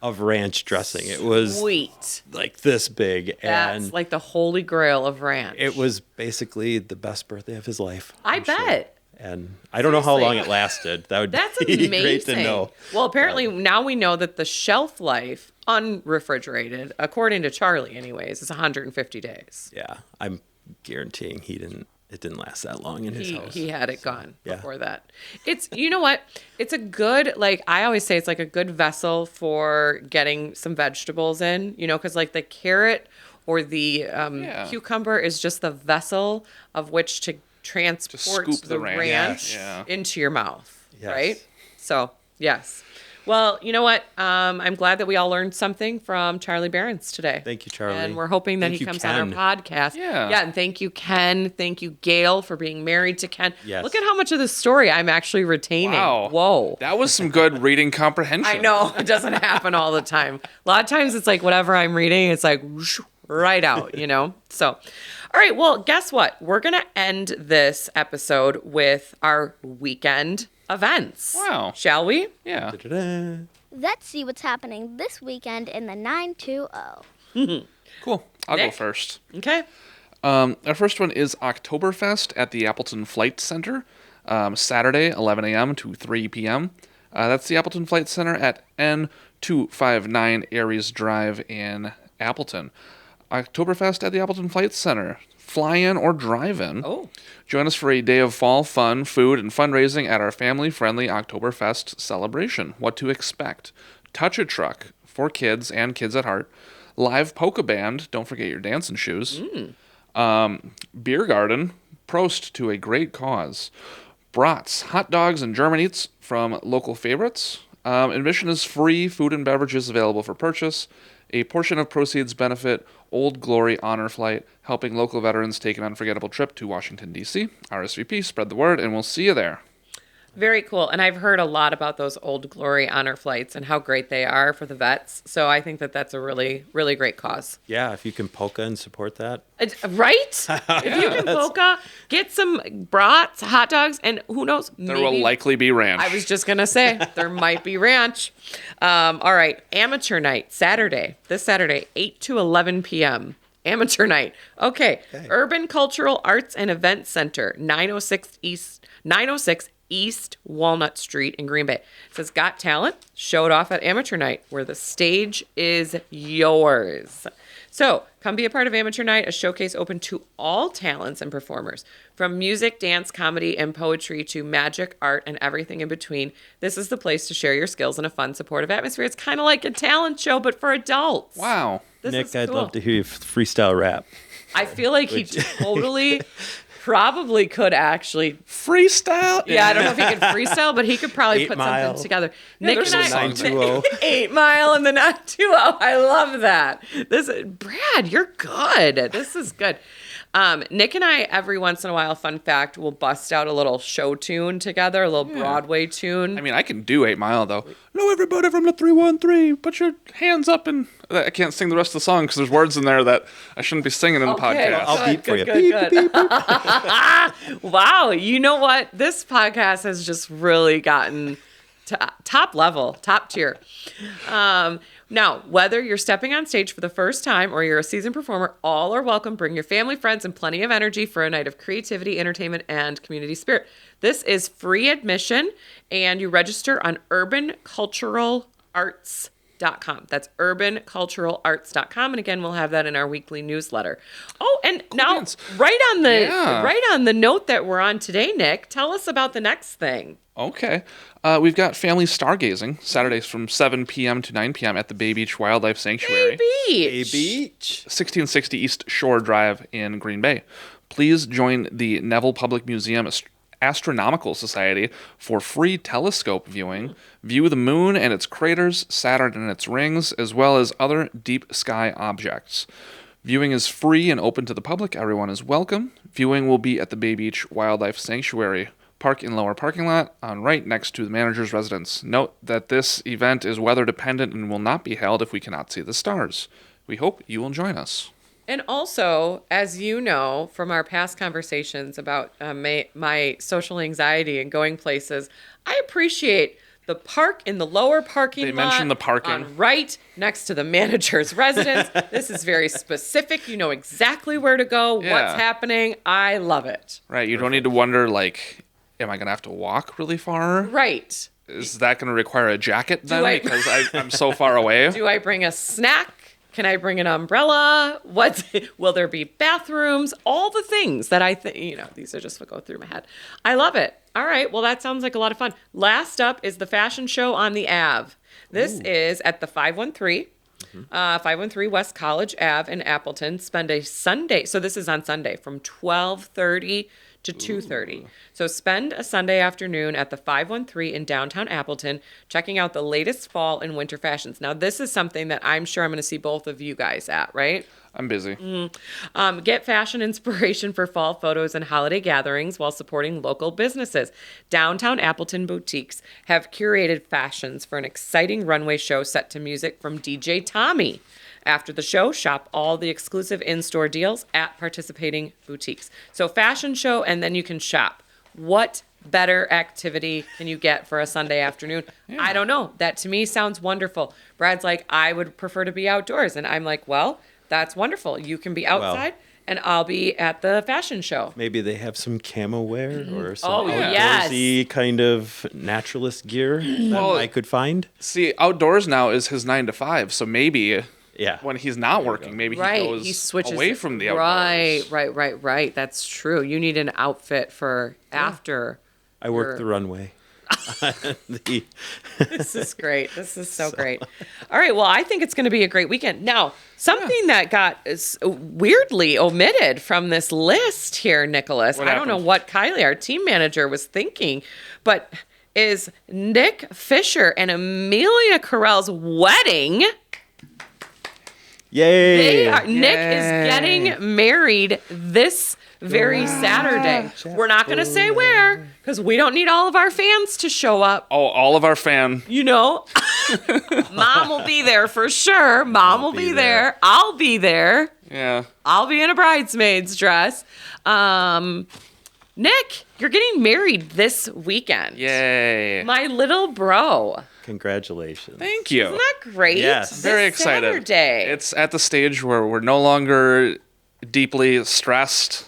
of ranch dressing. It was sweet, like this big. That's and like the holy grail of ranch. it was basically the best birthday of his life. I I'm sure. bet. And I don't know how long it lasted. That would That's be amazing. great to know. Well, apparently now we know that the shelf life, unrefrigerated, according to Charlie anyways, is 150 days. Yeah, I'm guaranteeing it didn't last that long in his house. He had it gone yeah. before that. It's, you know what? It's a good, like, I always say it's like a good vessel for getting some vegetables in, because like the carrot or the cucumber is just the vessel of which to transport scoop the ranch Yeah. into your mouth, Yes. right? So, yes. Well, you know what? I'm glad that we all learned something from Charlie Behrens today. Thank you, Charlie. And we're hoping that Thank he you, comes on Ken. our podcast. Yeah. And thank you, Ken. Thank you, Gail, for being married to Ken. Yes. Look at how much of the story I'm actually retaining. Wow. Whoa. That was some good reading comprehension. I know. It doesn't happen all the time. A lot of times it's like whatever I'm reading, it's like whoosh, right out, So, all right. Well, guess what? We're going to end this episode with our weekend events. Wow. Shall we? Yeah. Da-da-da. Let's see what's happening this weekend in the 920. Cool. I'll go Nick? first. Okay. Our first one is Oktoberfest at the Appleton Flight Center, Saturday, 11 a.m. to 3 p.m. That's the Appleton Flight Center at N259 Aries Drive in Appleton. Oktoberfest at the Appleton Flight Center. Fly in or drive in. Oh. Join us for a day of fall fun, food, and fundraising at our family-friendly Oktoberfest celebration. What to expect. Touch a truck for kids and kids at heart. Live polka band. Don't forget your dancing shoes. Beer garden. Prost to a great cause. Brats, hot dogs and German eats from local favorites. Admission is free. Food and beverages available for purchase. A portion of proceeds benefit Old Glory Honor Flight, helping local veterans take an unforgettable trip to Washington, D.C. RSVP, spread the word, and we'll see you there. Very cool. And I've heard a lot about those Old Glory Honor Flights and how great they are for the vets. So I think that that's a really, really great cause. Yeah, if you can polka and support that. Right? If you can polka, get some brats, hot dogs, and who knows? There will likely be ranch. I was just going to say, there might be ranch. All right. Amateur night, this Saturday, 8 to 11 p.m. Amateur night. Okay. Urban Cultural Arts and Event Center, 906 East Walnut Street in Green Bay. It says, got talent? Show it off at Amateur Night, where the stage is yours. So come be a part of Amateur Night, a showcase open to all talents and performers. From music, dance, comedy, and poetry to magic, art, and everything in between, this is the place to share your skills in a fun, supportive atmosphere. It's kind of like a talent show, but for adults. Wow. Nick, I'd love to hear you freestyle rap. I feel like he totally... probably could actually freestyle. Yeah, I don't know if he could freestyle, but he could probably put something together. Yeah, Nick and I, 920. 8 Mile and the 920. I love that. Brad, you're good. This is good. Nick and I, every once in a while, fun fact, will bust out a little show tune together, a little Broadway tune. I mean, I can do 8 Mile, though. No, everybody from the 313, put your hands up. And I can't sing the rest of the song because there's words in there that I shouldn't be singing in the podcast. I'll beep for you. Good. Wow. You know what? This podcast has just really gotten top level, top tier. Now, whether you're stepping on stage for the first time or you're a seasoned performer, all are welcome. Bring your family, friends, and plenty of energy for a night of creativity, entertainment, and community spirit. This is free admission, and you register on urbanculturalarts.com. That's urbanculturalarts.com. And again, we'll have that in our weekly newsletter. Oh, and now, right on the note that we're on today, Nick, tell us about the next thing. Okay. We've got family stargazing Saturdays from 7 p.m. to 9 p.m. at the Bay Beach Wildlife Sanctuary. Bay Beach. 1660 East Shore Drive in Green Bay. Please join the Neville Public Museum Astronomical Society for free telescope viewing. View the moon and its craters, Saturn and its rings, as well as other deep sky objects. Viewing is free and open to the public. Everyone is welcome. Viewing will be at the Bay Beach Wildlife Sanctuary. Park in lower parking lot on right next to the manager's residence. Note that this event is weather dependent and will not be held if we cannot see the stars. We hope you will join us. And also, as you know from our past conversations about my social anxiety and going places, I appreciate the park in the lower parking lot. They mentioned the parking. On right next to the manager's residence. This is very specific. You know exactly where to go, what's happening. I love it. Right. You don't need to wonder, like, am I going to have to walk really far? Right. Is that going to require a jacket then because I'm so far away? Do I bring a snack? Can I bring an umbrella? Will there be bathrooms? All the things that I think, these are just what go through my head. I love it. All right. Well, that sounds like a lot of fun. Last up is the fashion show on the Ave. This is at the 513. 513 West College Ave in Appleton. Spend a Sunday. So this is on Sunday from 12:30 to 2:30. So spend a Sunday afternoon at the 513 in downtown Appleton, checking out the latest fall and winter fashions. Now, this is something that I'm sure I'm going to see both of you guys at, right? I'm busy. Get fashion inspiration for fall photos and holiday gatherings while supporting local businesses. Downtown Appleton boutiques have curated fashions for an exciting runway show set to music from DJ Tommy. After the show, shop all the exclusive in-store deals at participating boutiques. So fashion show, and then you can shop. What better activity can you get for a Sunday afternoon? Yeah. I don't know. That to me sounds wonderful. Brad's like, I would prefer to be outdoors. And I'm like, well, that's wonderful. You can be outside, and I'll be at the fashion show. Maybe they have some camo wear or some outdoorsy kind of naturalist gear that I could find. See, outdoors now is his 9 to 5, so maybe... Yeah. When he's not working, maybe he switches away from the outdoors. Right. That's true. You need an outfit for after. I work the runway. This is great. This is so great. All right. Well, I think it's going to be a great weekend. Now, something that got weirdly omitted from this list here, Nicholas. What I don't know happened? what Kylie, our team manager, was thinking, but is Nick Fisher and Amelia Carell's wedding. Yay! Nick is getting married this very Saturday. We're not going to say where because we don't need all of our fans to show up. Oh, all of our fan. You know, Mom will be there for sure. Mom will be there. I'll be there. Yeah. I'll be in a bridesmaid's dress. Nick, you're getting married this weekend. Yay. My little bro. Congratulations. Thank you. Isn't that great? Yes. This Very excited. Saturday. It's at the stage where we're no longer deeply stressed.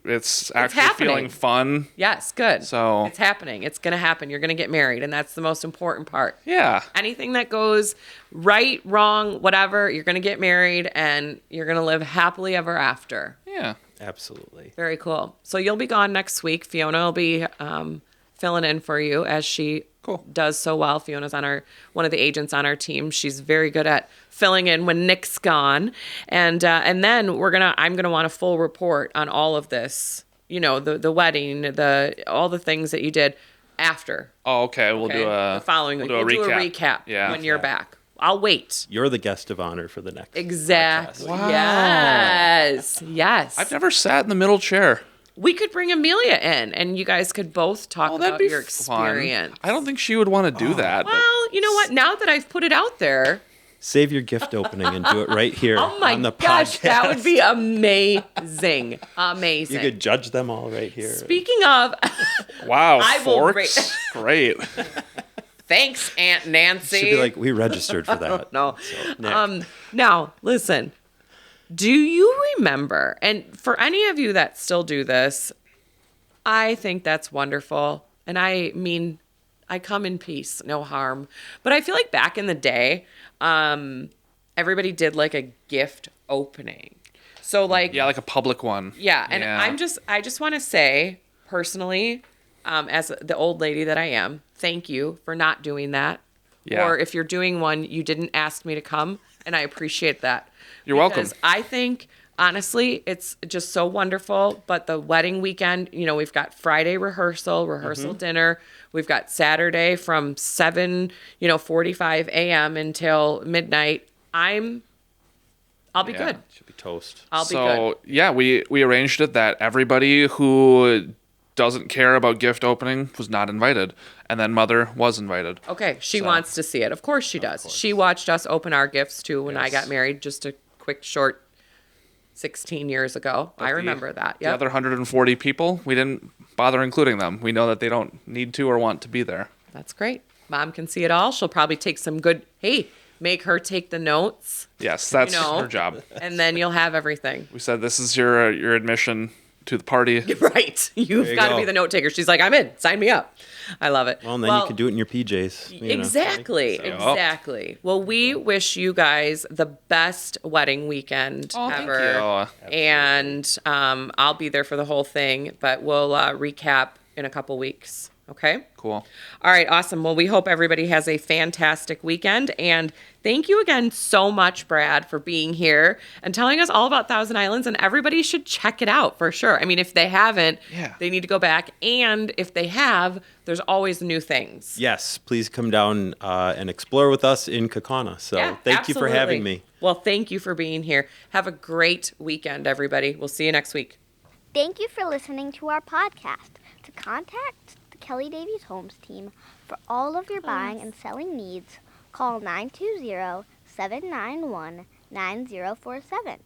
It's actually happening. feeling fun. Yes, good. So- it's happening. It's going to happen. You're going to get married, and that's the most important part. Yeah. Anything that goes right, wrong, whatever, you're going to get married, and you're going to live happily ever after. Yeah. Absolutely. Very cool. So you'll be gone next week. Fiona will be filling in for you as she does so well. Fiona's one of the agents on our team. She's very good at filling in when Nick's gone. And then I'm gonna want a full report on all of this. You know, the wedding, all the things that you did after. Oh, okay. We'll do a the following week. We'll Do a recap Yeah. when you're back. I'll wait. You're the guest of honor for the next. Exactly. podcast. Wow. Yes. I've never sat in the middle chair. We could bring Amelia in, and you guys could both talk Oh, that'd about be your fun. experience. I don't think she would want to do that. But Well, you know what? Now that I've put it out there, Save your gift opening and do it right here oh my on the gosh, podcast. that would be amazing. Amazing. You could judge them all right here. Speaking of, wow, I will forks. Great. thanks, Aunt Nancy. Should be like, we registered for that. No. So, Nick. Now, listen. Do you remember, and for any of you that still do this, I think that's wonderful. And I mean, I come in peace, no harm. But I feel like back in the day, everybody did like a gift opening. So like, Yeah, like a public one. yeah. And I just want to say personally, as the old lady that I am, thank you for not doing that. Yeah. Or if you're doing one, you didn't ask me to come. And I appreciate that. You're welcome. Because I think, honestly, it's just so wonderful. But the wedding weekend, you know, we've got Friday rehearsal dinner. We've got Saturday from 7:45 a.m. until midnight. I'll be Yeah. good. Should be toast. I'll be So good. yeah, we arranged it that everybody who doesn't care about gift opening was not invited, and then Mother was invited. Okay, she wants to see it. Of course she does. She watched us open our gifts too when I got married, just a quick short 16 years ago. I remember that. The Yeah. other 140 people, we didn't bother including them. We know that they don't need to or want to be there. That's great. Mom can see it all. She'll probably take some good, make her take the notes, Yes, that's know. her job. and then you'll have everything. We said this is your admission to the party. Right. You've you got to go. be the note taker. She's like, I'm in. Sign me up. I love it. Well, and then you can do it in your PJs. you know. Exactly. So- Exactly. Well, we wish you guys the best wedding weekend ever. Thank you. And I'll be there for the whole thing, but we'll recap in a couple weeks. Okay? Cool. All right, awesome. Well, we hope everybody has a fantastic weekend. And thank you again so much, Brad, for being here and telling us all about Thousand Islands. And everybody should check it out for sure. I mean, if they haven't, they need to go back. And if they have, there's always new things. Yes, please come down and explore with us in Kaukauna. So Yeah, thank you for having absolutely. me. Well, thank you for being here. Have a great weekend, everybody. We'll see you next week. Thank you for listening to our podcast. To contact the Kelly Davies Homes team for all of your buying and selling needs, call 920-791-9047.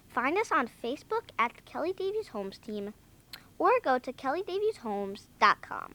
Find us on Facebook at the Kelly Davies Homes team or go to kellydavieshomes.com.